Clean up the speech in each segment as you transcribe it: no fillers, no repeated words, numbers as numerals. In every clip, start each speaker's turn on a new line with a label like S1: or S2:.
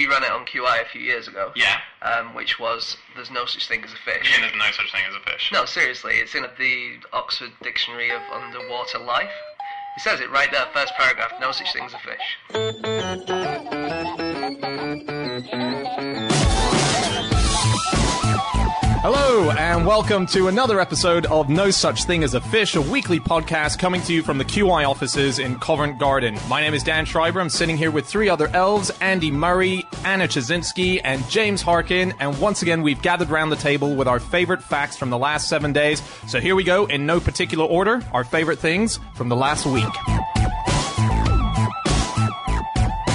S1: we ran it on QI a few years ago.
S2: Yeah.
S1: Which was, there's no such thing as a fish.
S2: Yeah, there's no such thing as a fish.
S1: No, seriously, it's in the Oxford Dictionary of Underwater Life. It says it right there, first paragraph, no such thing as a fish.
S3: Hello, and welcome to another episode of No Such Thing as a Fish, a weekly podcast coming to you from the QI offices in Covent Garden. My name is Dan Schreiber. I'm sitting here with three other elves, Andy Murray, Anna Chazinski, and James Harkin. And once again, we've gathered round the table with our favorite facts from the last 7 days. So here we go, in no particular order, our favorite things from the last week.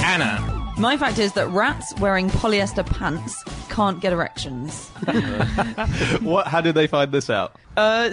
S3: Anna.
S4: My fact is that rats wearing polyester pants can't get erections.
S3: What? How did they find this out?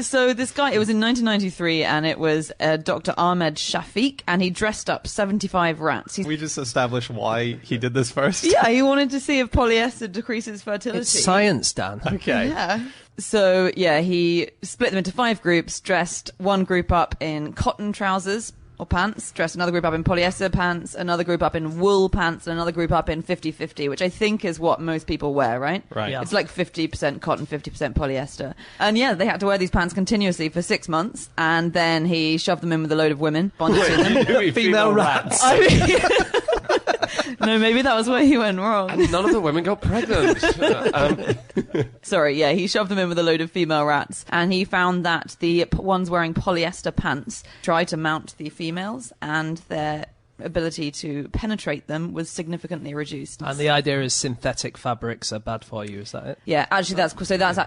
S4: So this guy, it was in 1993, and it was Dr. Ahmed Shafiq, and he dressed up 75 rats.
S3: We just established why he did this first?
S4: Yeah, he wanted to see if polyester decreases fertility.
S5: It's science, Dan.
S3: Okay.
S4: Yeah. So, yeah, he split them into 5 groups, dressed one group up in cotton trousers or pants, dressed another group up in polyester pants, another group up in wool pants, and another group up in 50-50, which I think is what most people wear, right?
S3: Right. Yeah.
S4: It's like 50% cotton, 50% polyester. And yeah, they had to wear these pants continuously for 6 months, and then he shoved them in with a load of women, bonded to them.
S5: Female rats.
S4: No, maybe that was where he went wrong.
S6: And none of the women got pregnant.
S4: Sorry, yeah, he shoved them in with a load of female rats, and he found that the ones wearing polyester pants tried to mount the females, and their ability to penetrate them was significantly reduced.
S5: And the idea is synthetic fabrics are bad for you, is that it?
S4: Yeah, actually,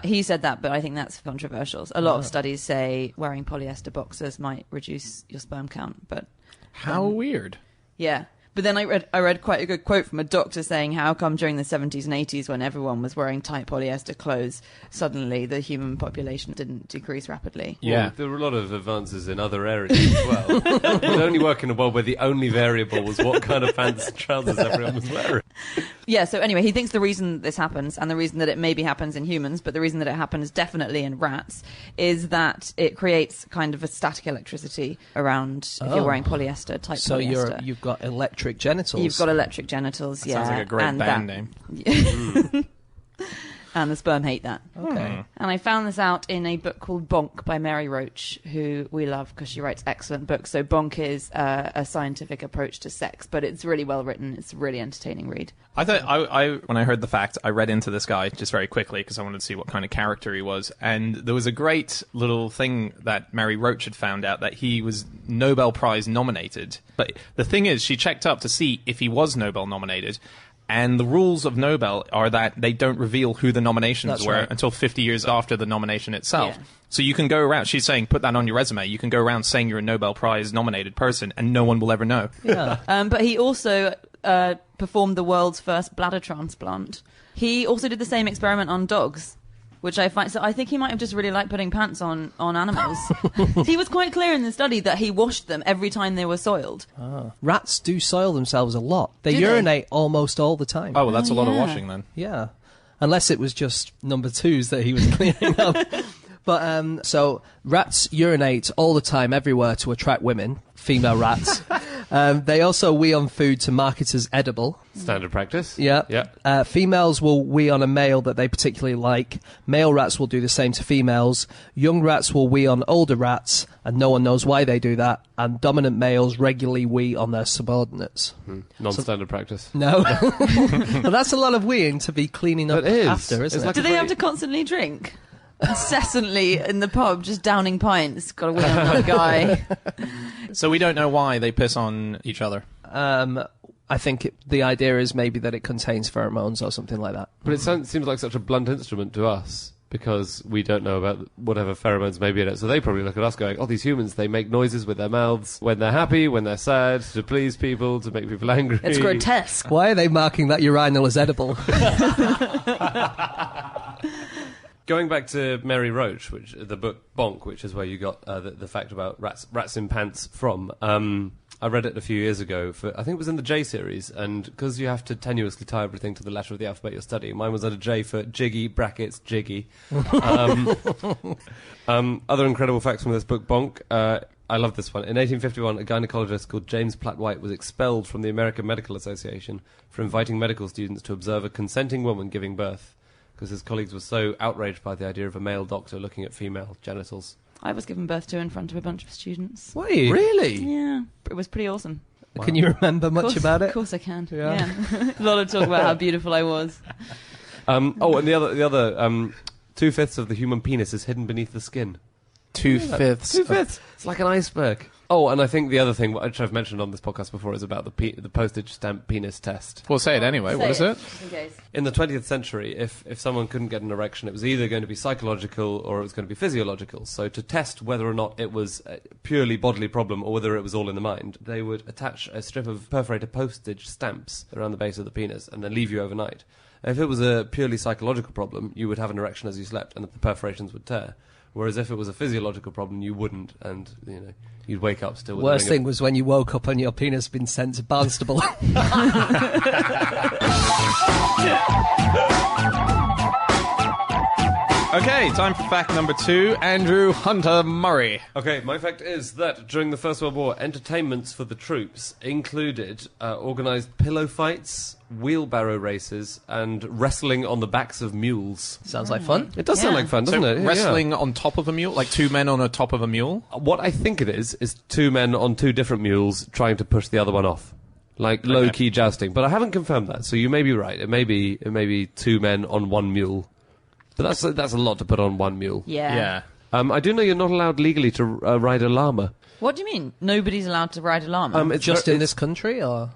S4: he said that, but I think that's controversial. A lot of studies say wearing polyester boxers might reduce your sperm count, but
S3: How weird.
S4: yeah. But then I read quite a good quote from a doctor saying how come during the 70s and 80s, when everyone was wearing tight polyester clothes, suddenly the human population didn't decrease rapidly.
S3: Yeah.
S6: Well, there were a lot of advances in other areas as well. It would only work in a world where the only variable was what kind of pants and trousers everyone was wearing.
S4: Yeah, so anyway, he thinks the reason this happens, and the reason that it maybe happens in humans, but the reason that it happens definitely in rats, is that it creates kind of a static electricity around if you're wearing polyester, type
S5: So
S4: polyester.
S5: you've got electric genitals.
S4: You've got electric genitals, yeah.
S3: Sounds like a great
S4: and
S3: band name.
S4: And the sperm hate that.
S5: Okay.
S4: And I found this out in a book called Bonk by Mary Roach, who we love because she writes excellent books. So Bonk is a scientific approach to sex, but it's really well written. It's a really entertaining read.
S3: I thought when I heard the fact, I read into this guy just very quickly because I wanted to see what kind of character he was. And there was a great little thing that Mary Roach had found out, that he was Nobel Prize nominated. But the thing is, she checked up to see if he was Nobel nominated. And the rules of Nobel are that they don't reveal who the nominations were until 50 years after the nomination itself.
S4: Yeah.
S3: So you can go around, she's saying, put that on your resume. You can go around saying you're a Nobel Prize nominated person and no one will ever know.
S5: Yeah.
S4: But he also performed the world's first bladder transplant. He also did the same experiment on dogs, which I find... So I think he might have just really liked putting pants on animals. He was quite clear in the study that he washed them every time they were soiled.
S5: Rats do soil themselves a lot. They
S4: Do they?
S5: urinate almost all the time.
S3: Oh, well, that's a lot of
S4: yeah.
S3: washing then.
S5: Yeah. Unless it was just number 2s that he was cleaning up. But, so, rats urinate all the time, everywhere, to attract women, female rats. They also wee on food to market as edible.
S6: Standard practice.
S5: Yeah.
S6: Yeah.
S5: Females will wee on a male that they particularly like. Male rats will do the same to females. Young rats will wee on older rats, and no one knows why they do that. And dominant males regularly wee on their subordinates.
S6: Non-standard practice.
S5: No. But that's a lot of weeing to be cleaning up
S6: That is.
S5: after, isn't
S6: It's
S5: it?
S6: like
S4: Do they have to constantly drink? Incessantly in the pub, just downing pints. Got to wee on that guy.
S3: So we don't know why they piss on each other.
S5: I think the idea is maybe that it contains pheromones or something like that.
S6: But it seems like such a blunt instrument to us, because we don't know about whatever pheromones may be in it. So they probably look at us going, oh, these humans, they make noises with their mouths when they're happy, when they're sad, to please people, to make people angry.
S4: It's grotesque.
S5: Why are they marking that urinal as edible?
S6: Going back to Mary Roach, which the book Bonk, which is where you got the fact about rats in pants from. I read it a few years ago. I think it was in the J series, and because you have to tenuously tie everything to the letter of the alphabet you're studying, mine was at a J for Jiggy brackets Jiggy. Other incredible facts from this book Bonk. I love this one. In 1851, a gynecologist called James Platt White was expelled from the American Medical Association for inviting medical students to observe a consenting woman giving birth, because his colleagues were so outraged by the idea of a male doctor looking at female genitals.
S4: I was given birth to in front of a bunch of students.
S5: Were you?
S6: Really?
S4: Yeah, it was pretty awesome.
S5: Wow. Can you remember much about it?
S4: Of course I can. Yeah. A lot of talk about how beautiful I was.
S6: And the other 2/5 of the human penis is hidden beneath the skin.
S3: 2/5.
S6: 2/5. It's like an iceberg. Oh, and I think the other thing, which I've mentioned on this podcast before, is about the postage stamp penis test.
S3: Well, say it anyway. What is it?
S4: Just in case.
S6: In the 20th century, if someone couldn't get an erection, it was either going to be psychological or it was going to be physiological. So to test whether or not it was a purely bodily problem or whether it was all in the mind, they would attach a strip of perforated postage stamps around the base of the penis and then leave you overnight. If it was a purely psychological problem, you would have an erection as you slept and the perforations would tear. Whereas if it was a physiological problem, you wouldn't, and you'd wake up still with
S5: Worst thing was when you woke up and your penis had been sent to Barnstable.
S3: Okay, time for fact number 2. Andrew Hunter Murray.
S6: Okay, my fact is that during the First World War, entertainments for the troops included organised pillow fights, wheelbarrow races, and wrestling on the backs of mules.
S5: Sounds like fun.
S6: It does sound like fun, doesn't
S3: So
S6: it? Yeah,
S3: wrestling on top of a mule, like 2 men on a top of a mule.
S6: What I think it is 2 men on 2 different mules trying to push the other one off. Like low-key jousting. But I haven't confirmed that, so you may be right. It may be 2 men on 1 mule. But that's a lot to put on 1 mule.
S4: Yeah.
S6: I do know you're not allowed legally to ride a llama.
S4: What do you mean? Nobody's allowed to ride a llama?
S6: It's
S5: Just in this country, or...?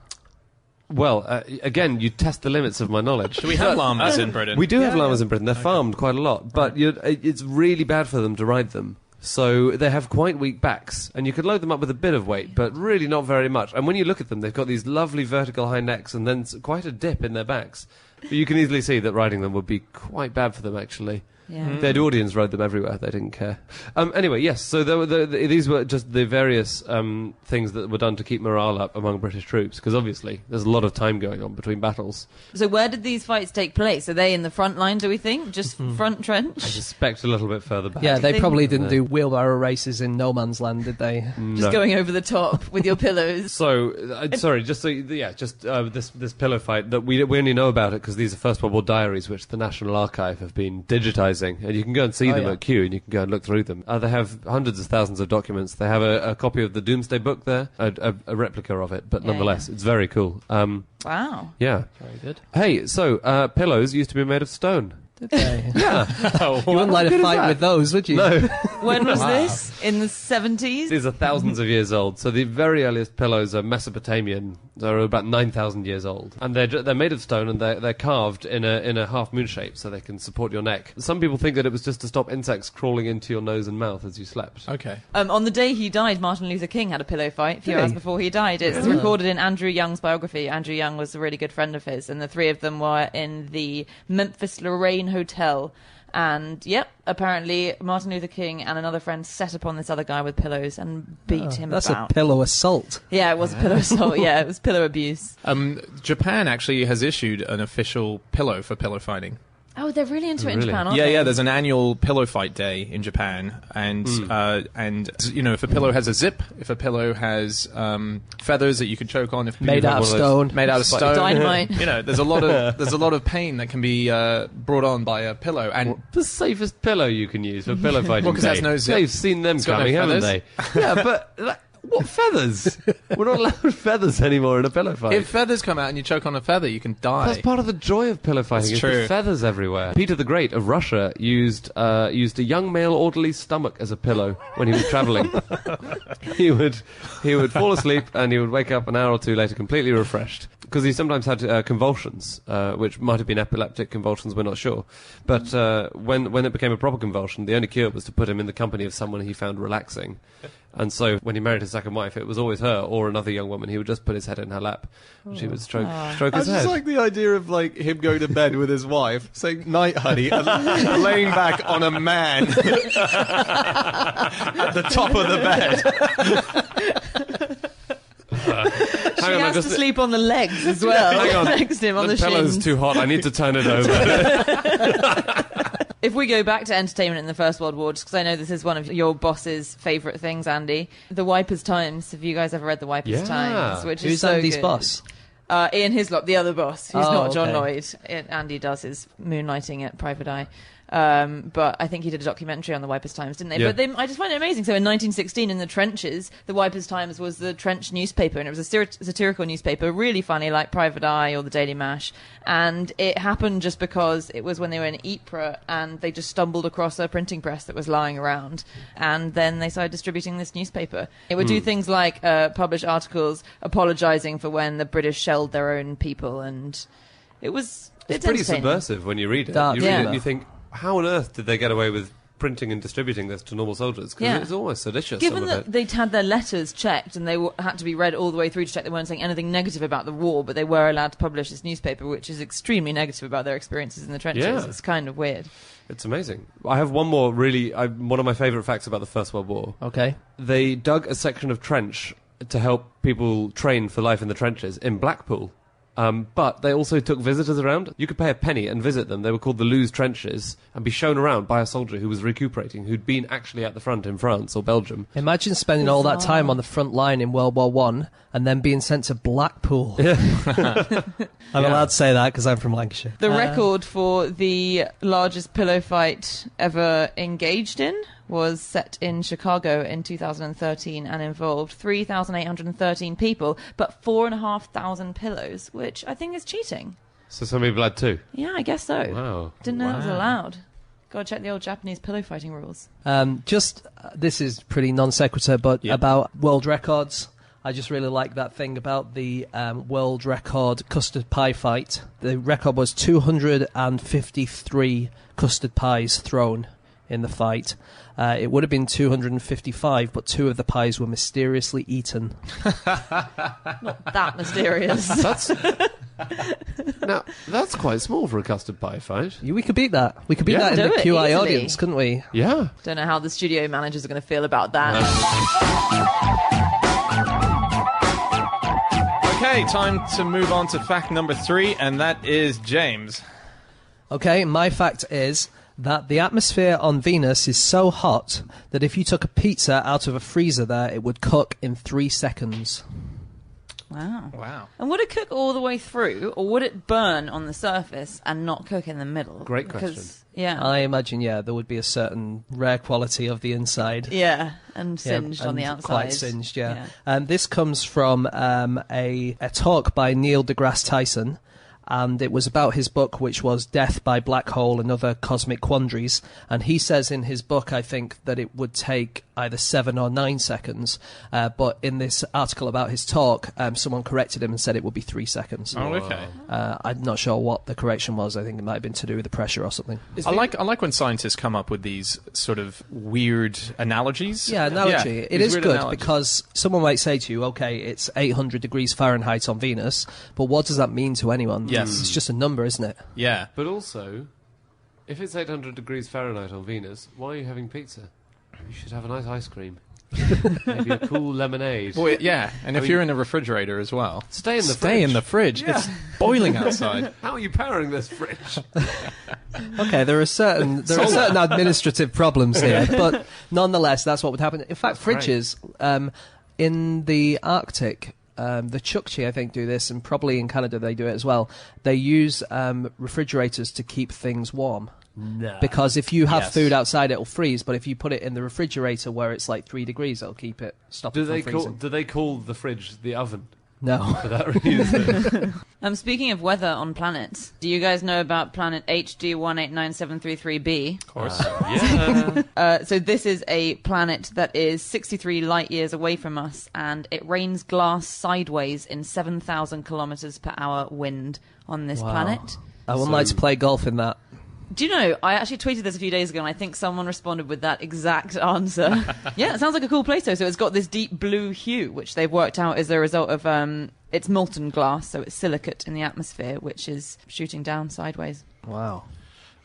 S6: Well, again, you test the limits of my knowledge.
S3: Do we have llamas in Britain?
S6: We do have llamas in Britain. They're farmed quite a lot, but it's really bad for them to ride them. So they have quite weak backs, and you could load them up with a bit of weight, but really not very much. And when you look at them, they've got these lovely vertical high necks and then quite a dip in their backs. But you can easily see that riding them would be quite bad for them, actually.
S4: Yeah.
S6: The Edwardians rode them everywhere. They didn't care. Anyway, yes, so these were just the various things that were done to keep morale up among British troops, because obviously there's a lot of time going on between battles.
S4: So where did these fights take place? Are they in the front line, do we think? Just front
S6: I
S4: trench?
S6: suspect a little bit further back.
S5: Yeah, they
S4: think-
S5: probably didn't do wheelbarrow races in no man's land, did they?
S4: Just going over the top with your pillows?
S6: So, this pillow fight that we only know about it because these are First World War diaries, which the National Archive have been digitising, and you can go and see them at Kew, and you can go and look through them. They have hundreds of thousands of documents. They have a copy of the Doomsday Book there, a replica of it, but nonetheless, it's very cool.
S4: Wow.
S6: Yeah.
S5: Very good.
S6: Hey, so pillows used to be made of stone.
S5: Did they?
S6: Yeah.
S5: You wouldn't like
S6: good
S5: a
S6: is
S5: fight
S6: that?
S5: with those, would you?
S6: No.
S4: When was this? In the 70s?
S6: These are thousands of years old. So the very earliest pillows are Mesopotamian. They're about 9,000 years old, and they're made of stone, and they're carved in a half moon shape so they can support your neck. Some people think that it was just to stop insects crawling into your nose and mouth as you slept.
S3: Okay.
S4: On the day he died, Martin Luther King had a pillow fight a few
S5: Did he?
S4: hours before he died. It's recorded in Andrew Young's biography. Andrew Young was a really good friend of his, and the 3 of them were in the Memphis Lorraine Hotel. And, apparently Martin Luther King and another friend set upon this other guy with pillows and beat him
S5: That's
S4: about.
S5: a pillow assault.
S4: Yeah, it was a pillow assault. Yeah, it was pillow abuse.
S3: Japan actually has issued an official pillow for pillow fighting.
S4: Oh, they're really into it in
S6: Really?
S4: Japan, aren't they?
S3: Yeah, there's an annual pillow fight day in Japan, and if a pillow has a zip, if a pillow has feathers that you can choke on, if
S5: Made
S3: you have
S5: out of
S3: one those-
S5: stone.
S3: made out of stone,
S4: Dynamite.
S3: there's a lot of pain that can be brought on by a pillow, and
S6: The safest pillow you can use for pillow fighting.
S3: Well, 'cause that's no zip.
S6: They've seen them
S3: It's got no
S6: coming, haven't
S3: feathers.
S6: they? Yeah, but what feathers? We're not allowed feathers anymore in a pillow fight.
S3: if feathers come out and you choke on a feather, you can die.
S6: That's part of the joy of pillow fighting.
S3: That's
S6: Is the
S3: true.
S6: feathers everywhere. Peter the Great of Russia used a young male orderly's stomach as a pillow when he was travelling. he would fall asleep and he would wake up an hour or 2 later completely refreshed, because he sometimes had convulsions, which might have been epileptic convulsions. We're not sure. But when it became a proper convulsion, the only cure was to put him in the company of someone he found relaxing. And so when he married his second wife, it was always her or another young woman. He would just put his head in her lap, and she would stroke
S3: I
S6: his
S3: just
S6: head.
S3: like the idea of him going to bed with his wife, saying "night, honey," and laying back on a man at the top of the bed.
S4: She has to sleep on the legs as well.
S6: Hang on.
S4: Next to him on the
S6: pillow's
S4: shins.
S6: too hot. I need to turn it over.
S4: If we go back to entertainment in the First World War, just because I know this is one of your boss's favourite things, Andy, the Wipers Times. Have you guys ever read the Wipers Times? Which
S5: Who's
S4: is so
S5: Andy's
S4: good.
S5: boss?
S4: Ian Hislop, the other boss, who's not John
S5: okay.
S4: Lloyd. Andy does his moonlighting at Private Eye. But I think he did a documentary on the Wipers Times, didn't they?
S6: Yeah.
S4: But I just find it amazing. So in 1916, in the trenches, the Wipers Times was the trench newspaper, and it was a satirical newspaper, really funny, like Private Eye or the Daily Mash. And it happened just because it was when they were in Ypres, and they just stumbled across a printing press that was lying around, and then they started distributing this newspaper. It would do things like publish articles apologising for when the British shelled their own people, and it's
S6: pretty
S4: entertaining.
S6: subversive when you read it.
S5: Dark
S6: You read it
S5: humour.
S6: and you think, how on earth did they get away with printing and distributing this to normal soldiers? Because
S4: Yeah.
S6: it's almost seditious.
S4: Given
S6: some
S4: that
S6: of it.
S4: they'd had their letters checked and they had to be read all the way through to check they weren't saying anything negative about the war, but they were allowed to publish this newspaper, which is extremely negative about their experiences in the trenches.
S6: Yeah.
S4: It's kind of weird.
S6: It's amazing. I have one more one of my favourite facts about the First World War.
S5: Okay.
S6: They dug a section of trench to help people train for life in the trenches in Blackpool. But they also took visitors around. You could pay a penny and visit them. They were called the Loos Trenches, and be shown around by a soldier who was recuperating, who'd been actually at the front in France or Belgium.
S5: Imagine spending all that time on the front line in World War One and then being sent to Blackpool. I'm allowed to say that because I'm from Lancashire.
S4: The record for the largest pillow fight ever engaged in was set in Chicago in 2013 and involved 3,813 people, but 4,500 pillows, which I think is cheating.
S6: So some people had two.
S4: Yeah, I guess so.
S6: Wow.
S4: Didn't know that was allowed. Gotta check the old Japanese pillow fighting rules.
S5: This is pretty non sequitur, but about world records. I just really like that thing about the world record custard pie fight. The record was 253 custard pies thrown in the fight. It would have been 255, but 2 of the pies were mysteriously eaten.
S4: Not that mysterious.
S6: That's quite small for a custard pie fight.
S5: We could beat that. We could beat
S6: Yeah.
S5: that in
S4: Do
S5: the
S4: it
S5: QI
S4: easily.
S5: audience, couldn't we?
S6: Yeah.
S4: Don't know how the studio managers are going to feel about that.
S3: Okay, time to move on to fact number 3, and that is James.
S5: Okay, my fact is that the atmosphere on Venus is so hot that if you took a pizza out of a freezer there, it would cook in 3 seconds.
S4: Wow.
S3: Wow.
S4: And would it cook all the way through, or would it burn on the surface and not cook in the middle?
S6: Great question.
S4: Because, yeah.
S5: I imagine, there would be a certain rare quality of the inside.
S4: Yeah, and
S5: Yeah,
S4: singed on
S5: and
S4: the outside.
S5: Quite singed, yeah. This comes from a talk by Neil deGrasse Tyson, and it was about his book, which was Death by Black Hole and Other Cosmic Quandaries. And he says in his book, I think, that it would take either 7 or 9 seconds. But in this article about his talk, someone corrected him and said it would be 3 seconds.
S3: Oh, okay.
S5: I'm not sure what the correction was. I think it might have been to do with the pressure or something.
S3: I like when scientists come up with these sort of weird analogies.
S5: Yeah, analogy. It
S3: these
S5: is
S3: weird
S5: good
S3: analogies.
S5: because someone might say to you, okay, it's 800 degrees Fahrenheit on Venus, but what does that mean to anyone?
S3: Yes.
S5: It's just a number, isn't it?
S3: Yeah.
S6: But also, if it's 800 degrees Fahrenheit on Venus, why are you having pizza? You should have a nice ice cream. Maybe a cool lemonade.
S3: Well, yeah, and if you're in a refrigerator as well,
S6: Stay in the
S3: stay
S6: fridge.
S3: in the fridge.
S6: Yeah.
S3: It's boiling outside.
S6: How are you powering this fridge?
S5: Okay, there are certain administrative problems here, but nonetheless, that's what would happen. In fact,
S6: That's
S5: fridges in the Arctic. The Chukchi, I think, do this, and probably in Canada they do it as well. They use refrigerators to keep things warm.
S6: No.
S5: Because if you have
S3: Yes.
S5: food outside, it'll freeze. But if you put it in the refrigerator where it's like 3 degrees, it'll keep it stop it from freezing.
S6: Do they call the fridge the oven
S5: No.
S6: for that reason?
S4: Speaking of weather on planets, do you guys know about planet HD 189733b?
S3: Of course.
S6: Yeah.
S4: So this is a planet that is 63 light years away from us, and it rains glass sideways in 7,000 kilometers per hour wind on this
S5: Wow.
S4: planet.
S5: I wouldn't like to play golf in that.
S4: Do you know, I actually tweeted this a few days ago, and I think someone responded with that exact answer. Yeah, it sounds like a cool place, though. So it's got this deep blue hue, which they've worked out as a result of it's molten glass, so it's silicate in the atmosphere, which is shooting down sideways.
S5: Wow.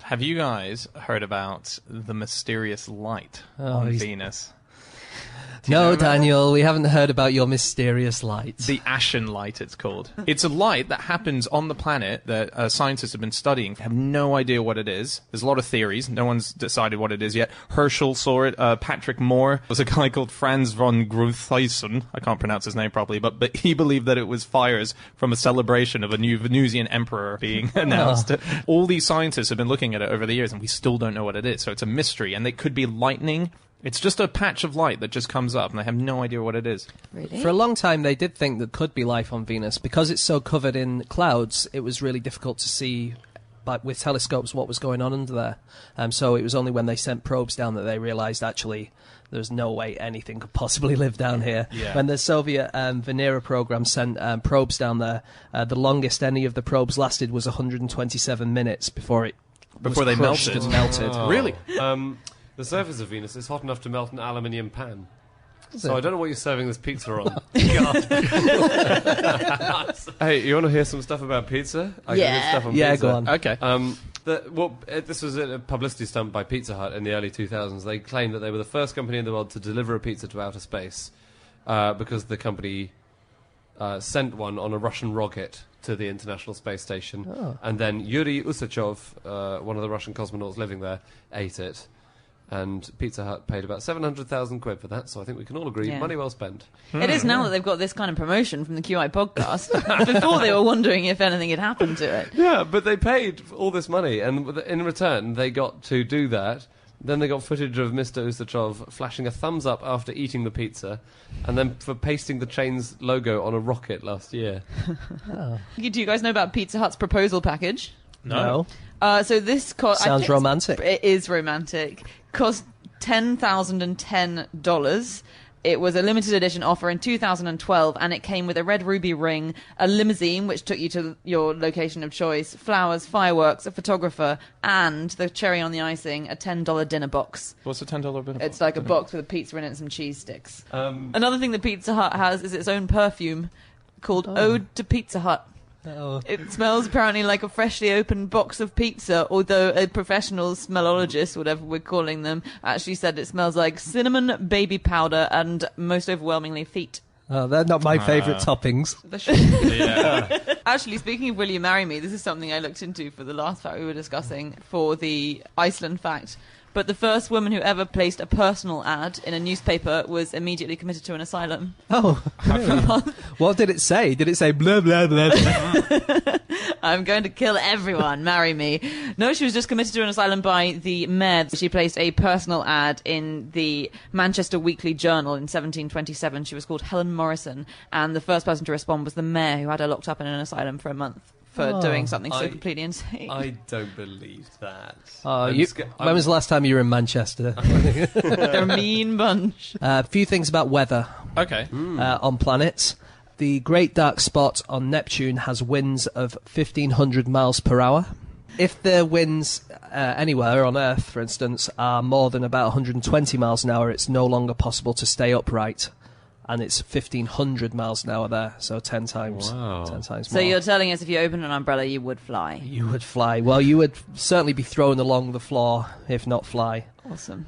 S3: Have you guys heard about the mysterious light on
S5: he's-
S3: Venus?
S5: No, Daniel, we haven't heard about your mysterious light.
S3: The Ashen Light, it's called. It's a light that happens on the planet that scientists have been studying. Have no idea what it is. There's a lot of theories. No one's decided what it is yet. Herschel saw it. Patrick Moore. There's a guy called Franz von Gruthuysen. I can't pronounce his name properly, but he believed that it was fires from a celebration of a new Venusian emperor being announced. All these scientists have been looking at it over the years, and we still don't know what it is. So it's a mystery, and it could be lightning. It's just a patch of light that just comes up, and they have no idea what it is.
S4: Really?
S5: For a long time, they did think there could be life on Venus. Because it's so covered in clouds, it was really difficult to see with telescopes what was going on under there. So it was only when they sent probes down that they realised, actually, there's no way anything could possibly live down here.
S3: Yeah.
S5: When the Soviet Venera program sent probes down there, the longest any of the probes lasted was 127 minutes before
S3: They
S5: crushed
S3: melted.
S5: and melted.
S3: Really?
S6: The surface of Venus is hot enough to melt an aluminium pan.
S5: Is
S6: So
S5: it?
S6: I don't know what you're serving this pizza on. Hey, you want to hear some stuff about pizza? I can
S4: Yeah.
S6: get stuff on
S5: Yeah,
S6: pizza.
S5: go on.
S3: Okay.
S6: This was a publicity stunt by Pizza Hut in the early 2000s. They claimed that they were the first company in the world to deliver a pizza to outer space because the company sent one on a Russian rocket to the International Space Station.
S5: Oh.
S6: And then Yuri Usachov, one of the Russian cosmonauts living there, ate it. And Pizza Hut paid about 700,000 quid for that, so I think we can all agree,
S4: Yeah.
S6: money well spent.
S4: It is now that they've got this kind of promotion from the QI podcast. Before they were wondering if anything had happened to it.
S6: Yeah, but they paid all this money, and in return, they got to do that. Then they got footage of Mr. Usachov flashing a thumbs up after eating the pizza, and then for pasting the chain's logo on a rocket last year.
S4: Do you guys know about Pizza Hut's proposal package?
S5: No.
S4: So this cost...
S5: Sounds romantic.
S4: It is romantic. Cost $10,010. It was a limited edition offer in 2012, and it came with a red ruby ring, a limousine which took you to your location of choice, flowers, fireworks, a photographer, and the cherry on the icing, a $10 dinner box.
S3: What's the $10 bit?
S4: It's like a box with a pizza in it and some cheese sticks.
S6: Um,
S4: Another thing that Pizza Hut has is its own perfume called Ode to Pizza Hut.
S5: Oh.
S4: It smells apparently like a freshly opened box of pizza, although a professional smellologist, whatever we're calling them, actually said it smells like cinnamon, baby powder, and most overwhelmingly feet.
S5: Oh, they're not my favourite toppings.
S3: Yeah.
S4: Actually, speaking of Will You Marry Me, this is something I looked into for the last fact we were discussing for the Iceland fact. But the first woman who ever placed a personal ad in a newspaper was immediately committed to an asylum.
S5: Oh, really? What did it say? Did it say blah, blah, blah, blah?
S4: I'm going to kill everyone, marry me. No, she was just committed to an asylum by the mayor. She placed a personal ad in the Manchester Weekly Journal in 1727. She was called Helen Morrison, and the first person to respond was the mayor, who had her locked up in an asylum for a month for doing something so completely insane.
S6: I don't believe that.
S5: When was the last time you were in Manchester?
S4: They're a mean bunch.
S5: A few things about weather
S3: Okay.
S5: on planets. The Great Dark Spot on Neptune has winds of 1,500 miles per hour. If the winds anywhere on Earth, for instance, are more than about 120 miles an hour, it's no longer possible to stay upright. And it's 1,500 miles an hour there, so 10 times.
S6: Wow.
S5: 10 times
S4: So
S5: more.
S4: you're telling us if you opened an umbrella, you would fly.
S5: You would fly. Well, you would certainly be thrown along the floor, if not fly.
S4: Awesome.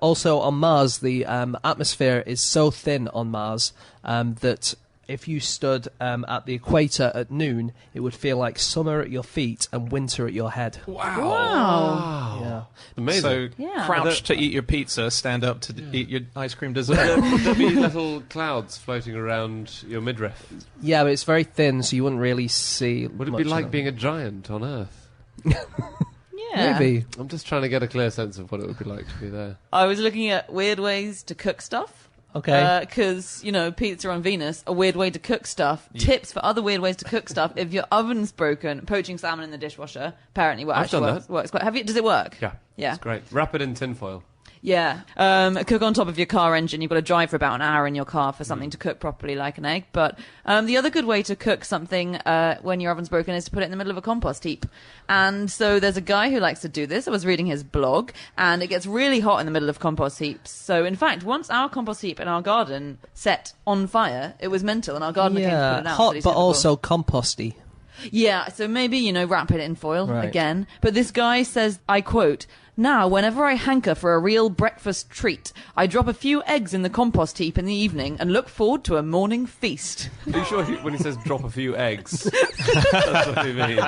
S5: Also, on Mars, the atmosphere is so thin on Mars that if you stood at the equator at noon, it would feel like summer at your feet and winter at your head.
S4: Wow.
S5: Yeah.
S6: Amazing.
S3: So
S4: Yeah.
S3: crouch to eat your pizza, stand up to eat your ice cream dessert.
S6: Would there be little clouds floating around your midriff?
S5: Yeah, but it's very thin, so you wouldn't really see.
S6: Would it
S5: much
S6: be
S5: of
S6: like
S5: it.
S6: being a giant on Earth?
S4: Yeah.
S5: Maybe.
S6: I'm just trying to get a clear sense of what it would be like to be there.
S4: I was looking at weird ways to cook stuff.
S5: Okay.
S4: Because, pizza on Venus, a weird way to cook stuff.
S3: Yeah.
S4: Tips for other weird ways to cook stuff. If your oven's broken, poaching salmon in the dishwasher, apparently
S6: I've done
S4: works quite. Does it work?
S6: Yeah.
S4: Yeah.
S6: It's great. Wrap it in tinfoil.
S4: Yeah. Cook on top of your car engine. You've got to drive for about an hour in your car for something to cook properly, like an egg. But the other good way to cook something when your oven's broken is to put it in the middle of a compost heap. And so there's a guy who likes to do this. I was reading his blog, and it gets really hot in the middle of compost heaps. So, in fact, once our compost heap in our garden set on fire, it was mental, and our gardener came to put it out.
S5: hot
S4: said he's
S5: but
S4: never
S5: also composty.
S4: Yeah, so maybe, wrap it in foil
S5: Right.
S4: again. But this guy says, I quote, "Now, whenever I hanker for a real breakfast treat, I drop a few eggs in the compost heap in the evening and look forward to a morning feast."
S6: Are you sure when he says drop a few eggs, that's what he means?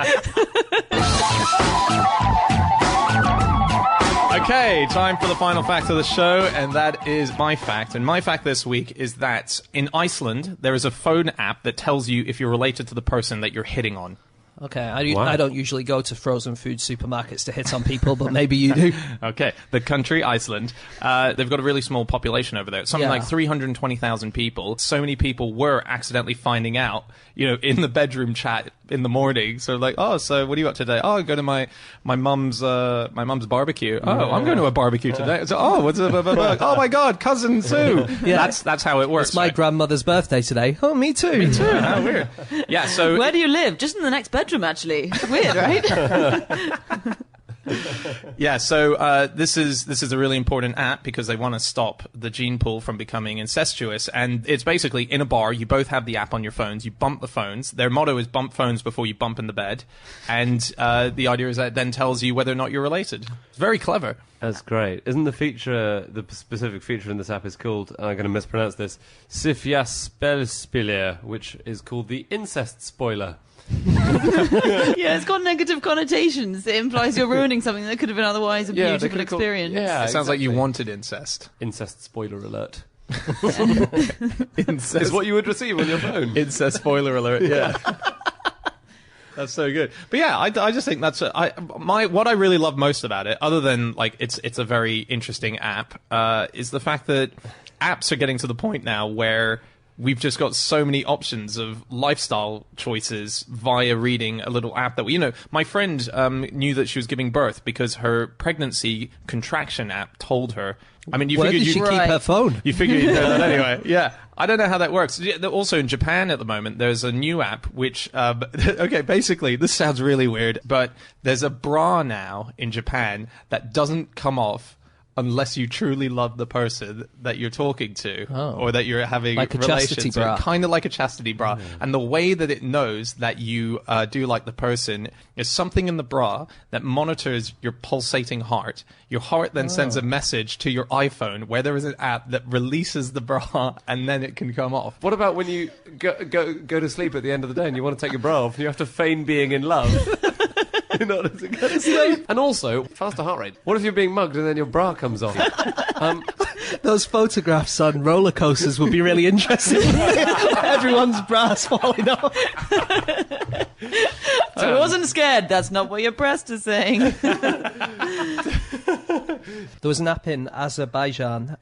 S3: Okay, time for the final fact of the show, and that is my fact. And my fact this week is that in Iceland, there is a phone app that tells you if you're related to the person that you're hitting on.
S5: Okay,
S6: Wow.
S5: I don't usually go to frozen food supermarkets to hit on people, but maybe you do.
S3: Okay, the country, Iceland, they've got a really small population over there. It's something
S5: Yeah.
S3: like 320,000 people. So many people were accidentally finding out, in the bedroom chat in the morning. So like, oh, so what are you up to today? Oh, I go to my mum's barbecue. Oh, I'm going to a barbecue today. So, oh, what's up? Oh my God, cousin Sue.
S5: Yeah.
S3: That's how it works.
S5: It's my
S3: right?
S5: grandmother's birthday today. Oh, me too. Me too.
S3: How weird. Yeah. So
S4: Where do you live? Just in the next bedroom, actually. Weird, right?
S3: yeah, so this is a really important app because they want to stop the gene pool from becoming incestuous, and it's basically in a bar. You both have the app on your phones. You bump the phones. Their motto is bump phones before you bump in the bed, and the idea is that it then tells you whether or not you're related. It's very clever.
S6: That's great. Isn't the specific feature in this app is called, and I'm going to mispronounce this, Sifjaspelspiller, which is called the incest spoiler.
S4: Yeah, it's got negative connotations. It implies you're ruining something that could have been otherwise a
S6: Yeah, they
S4: beautiful
S6: could've called-
S4: experience.
S6: yeah.
S3: It sounds like you
S6: exactly.
S3: wanted incest.
S6: Incest spoiler alert.
S3: Incest.
S6: It's what you would receive on your phone.
S3: Incest spoiler alert. Yeah. That's so good. But yeah, I just think that's what I really love most about it, other than like it's a very interesting app, is the fact that apps are getting to the point now where we've just got so many options of lifestyle choices via reading a little app that my friend knew that she was giving birth because her pregnancy contraction app told her. I mean, you
S5: Where
S3: figured
S5: did she
S3: you
S5: keep
S4: Right.
S5: her phone?
S3: You figure you'd know that anyway. Yeah. I don't know how that works. Yeah, also in Japan at the moment, there's a new app which, okay, basically, this sounds really weird, but there's a bra now in Japan that doesn't come off unless you truly love the person that you're talking to or that you're having
S5: Like a
S3: relations
S5: chastity
S3: with.
S5: bra.
S3: Kind of like a chastity bra. And the way that it knows that you do like the person is something in the bra that monitors your pulsating heart. Your heart then sends a message to your iPhone where there is an app that releases the bra and then it can come off.
S6: What about when you go to sleep at the end of the day and you want to take your bra off and you have to feign being in love? In order to go to sleep. And also, faster heart rate. What if you're being mugged and then your bra comes off?
S5: Those photographs on roller coasters would be really interesting. Everyone's bra's falling off.
S4: I wasn't scared. That's not what your breast is saying.
S5: There was an app in Azerbaijan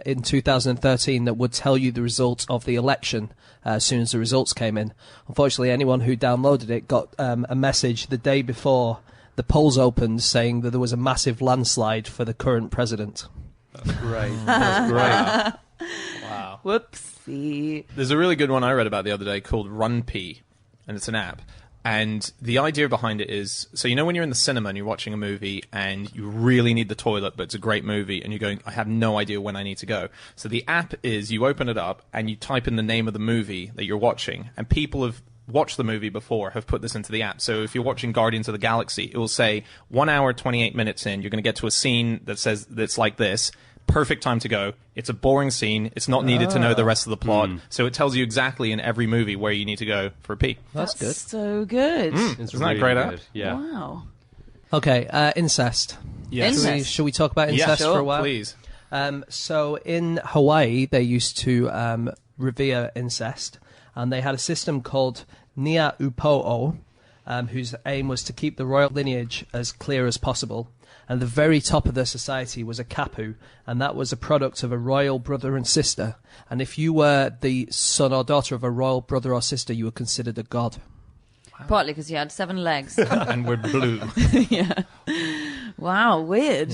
S5: in 2013 that would tell you the results of the election as soon as the results came in. Unfortunately, anyone who downloaded it got a message the day before the polls opened saying that there was a massive landslide for the current president.
S6: That's great. That's great.
S3: Wow.
S4: Whoopsie.
S3: There's a really good one I read about the other day called Run Pee, and it's an app. And the idea behind it is, so when you're in the cinema and you're watching a movie and you really need the toilet, but it's a great movie, and you're going, I have no idea when I need to go. So the app is, you open it up and you type in the name of the movie that you're watching, and people have watched the movie before have put this into the app. So if you're watching Guardians of the Galaxy, it will say 1 hour, 28 minutes in, you're going to get to a scene that says that's like this. Perfect time to go. It's a boring scene. It's not needed to know the rest of the plot. So it tells you exactly in every movie where you need to go for a pee.
S5: That's good.
S4: So good.
S6: It's
S3: Isn't that great
S6: good.
S3: app?
S6: Yeah.
S4: Wow.
S5: Okay, incest.
S3: Yes.
S4: Incest.
S5: Shall we talk about incest
S3: sure,
S5: for a while?
S3: please.
S5: So in Hawaii, they used to revere incest, and they had a system called Nia Upo'o, whose aim was to keep the royal lineage as clear as possible. And the very top of their society was a kapu, and that was a product of a royal brother and sister. And if you were the son or daughter of a royal brother or sister, you were considered a god.
S4: Partly because you had 7 legs.
S3: And we're blue.
S4: Yeah. Wow, weird.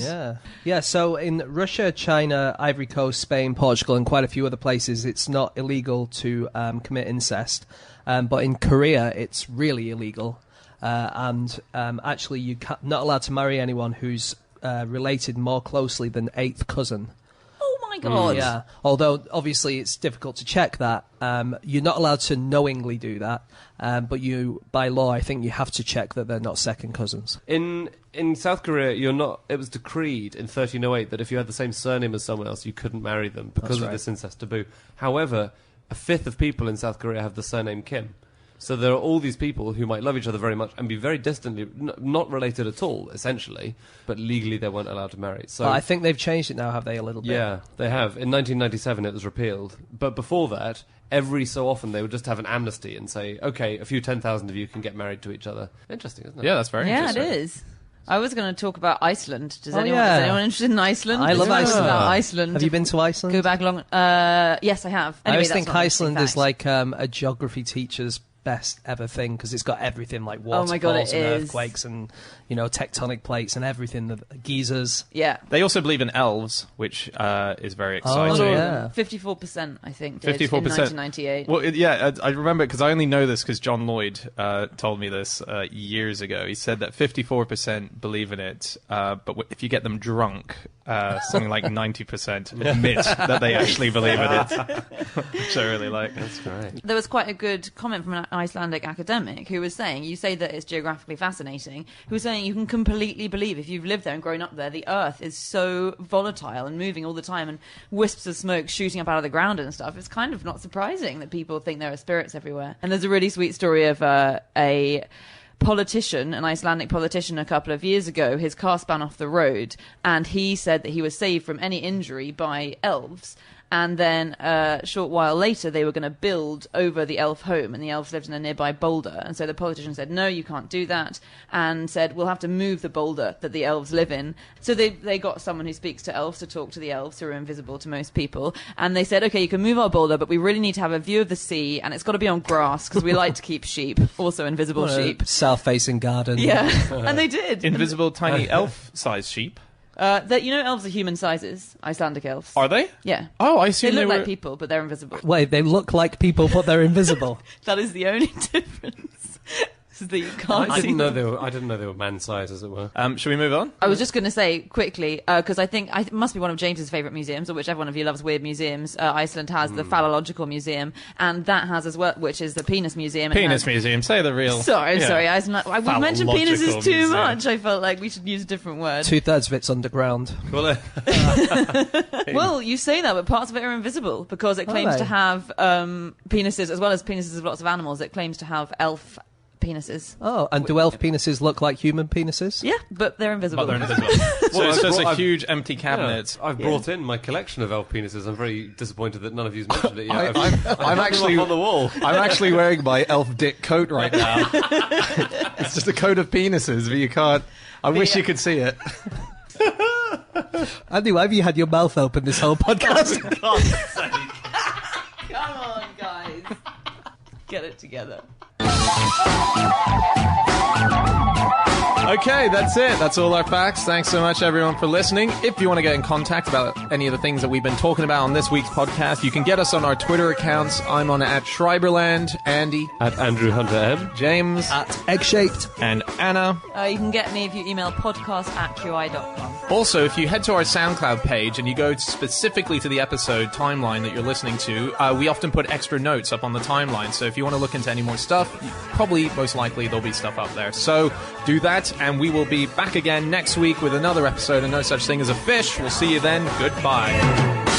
S5: Yeah, so in Russia, China, Ivory Coast, Spain, Portugal, and quite a few other places, it's not illegal to commit incest. But in Korea, it's really illegal. And actually, you're not allowed to marry anyone who's related more closely than 8th cousin.
S4: Oh my God.
S5: Yeah. Although, obviously, it's difficult to check that. You're not allowed to knowingly do that. But by law, I think you have to check that they're not second cousins.
S6: In South Korea, you're not. It was decreed in 1308 that if you had the same surname as someone else, you couldn't marry them because of this incest taboo. However, a fifth of people in South Korea have the surname Kim. So there are all these people who might love each other very much and be very distantly, not related at all, essentially, but legally they weren't allowed to marry. So
S5: I think they've changed it now, have they, a little bit?
S6: Yeah, they have. In 1997 it was repealed. But before that, every so often they would just have an amnesty and say, okay, a few 10,000 of you can get married to each other. Interesting, isn't it?
S3: Yeah, that's very interesting.
S4: Yeah, it is. I was going to talk about Iceland. Is
S5: Oh,
S4: anyone interested in Iceland?
S5: I love
S4: Let's talk
S5: Iceland.
S4: about Iceland.
S5: Have you been to Iceland?
S4: Go back long. Yes, I have.
S5: I
S4: Anyway,
S5: always
S4: that's
S5: think
S4: not an interesting
S5: Iceland is
S4: fact.
S5: like a geography teacher's best ever thing because it's got everything like waterfalls
S4: my God, it
S5: and
S4: is.
S5: earthquakes and tectonic plates and everything, the geysers.
S4: Yeah.
S3: They also believe in elves, which is very
S5: Oh,
S3: exciting.
S5: yeah.
S4: 54%, I think, did
S3: 54%.
S4: in 1998.
S3: Well, I remember because I only know this because John Lloyd told me this years ago. He said that 54% believe in it, but if you get them drunk, something like 90% admit that they actually believe in it, which I really like.
S6: That's great.
S4: There was quite a good comment from an Icelandic academic who was saying, you say that it's geographically fascinating, who was saying you can completely believe, if you've lived there and grown up there, the earth is so volatile and moving all the time and wisps of smoke shooting up out of the ground and stuff. It's kind of not surprising that people think there are spirits everywhere. And there's a really sweet story of a politician, an Icelandic politician, a couple of years ago. His car spun off the road and he said that he was saved from any injury by elves. And then a short while later, they were going to build over the elf home, and the elves lived in a nearby boulder. And so the politician said, no, you can't do that, and said, we'll have to move the boulder that the elves live in. So they got someone who speaks to elves to talk to the elves who are invisible to most people. And they said, okay, you can move our boulder, but we really need to have a view of the sea, and it's got to be on grass, because we like to keep sheep, also invisible sheep.
S5: South-facing garden.
S4: Yeah, and they did.
S3: Invisible tiny elf-sized sheep.
S4: Elves are human sizes, Icelandic elves.
S3: Are they?
S4: Yeah.
S3: Oh, I
S4: They
S3: assume
S4: look
S3: were...
S4: like people, but they're invisible.
S5: Wait, they look like people, but they're invisible.
S4: That is the only difference. Is that you can't
S6: I
S4: see
S6: didn't
S4: them.
S6: know they were man-sized, as it were.
S3: Should we move on?
S4: I was just going to say quickly, because I think it must be one of James's favourite museums, or whichever one of you loves weird museums. Iceland has the Phallological Museum, and that has as well, which is the Penis Museum. It
S3: Penis
S4: has-
S3: Museum. Say the real.
S4: Sorry,
S3: Yeah.
S4: Iceland. We mentioned
S3: Phallological
S4: penises too
S3: museum.
S4: much. I felt like we should use a different word.
S5: 2/3 of it's underground.
S6: Well,
S4: Well, you say that, but parts of it are invisible because it claims
S5: they?
S4: to have penises, as well as penises of lots of animals. It claims to have elf penises.
S5: Oh, and do elf penises look like human penises?
S4: Yeah, but they're invisible.
S3: But they're invisible. So it's just a huge empty cabinet.
S6: I've brought in my collection of elf penises. I'm very disappointed that none of you's mentioned it yet.
S3: I'm
S6: I've hung them
S3: actually
S6: up on the wall.
S3: I'm actually wearing my elf dick coat right now. It's just a coat of penises, but you can't. I wish you could see it.
S5: Andy, why have you had your mouth open this whole podcast?
S4: Come on, guys. Get it together.
S3: Okay, that's it. That's all our facts. Thanks so much, everyone, for listening. If you want to get in contact about any of the things that we've been talking about on this week's podcast, you can get us on our Twitter accounts. I'm on @Schreiberland, Andy,
S6: At Andrew Hunter M.
S3: James,
S5: Egg-shaped.
S3: and Anna.
S4: You can get me if you email podcast@qi.com.
S3: Also, if you head to our SoundCloud page and you go specifically to the episode timeline that you're listening to, we often put extra notes up on the timeline. So if you want to look into any more stuff, probably, most likely, there'll be stuff up there. So do that, and we will be back again next week with another episode of No Such Thing as a Fish. We'll see you then. Goodbye.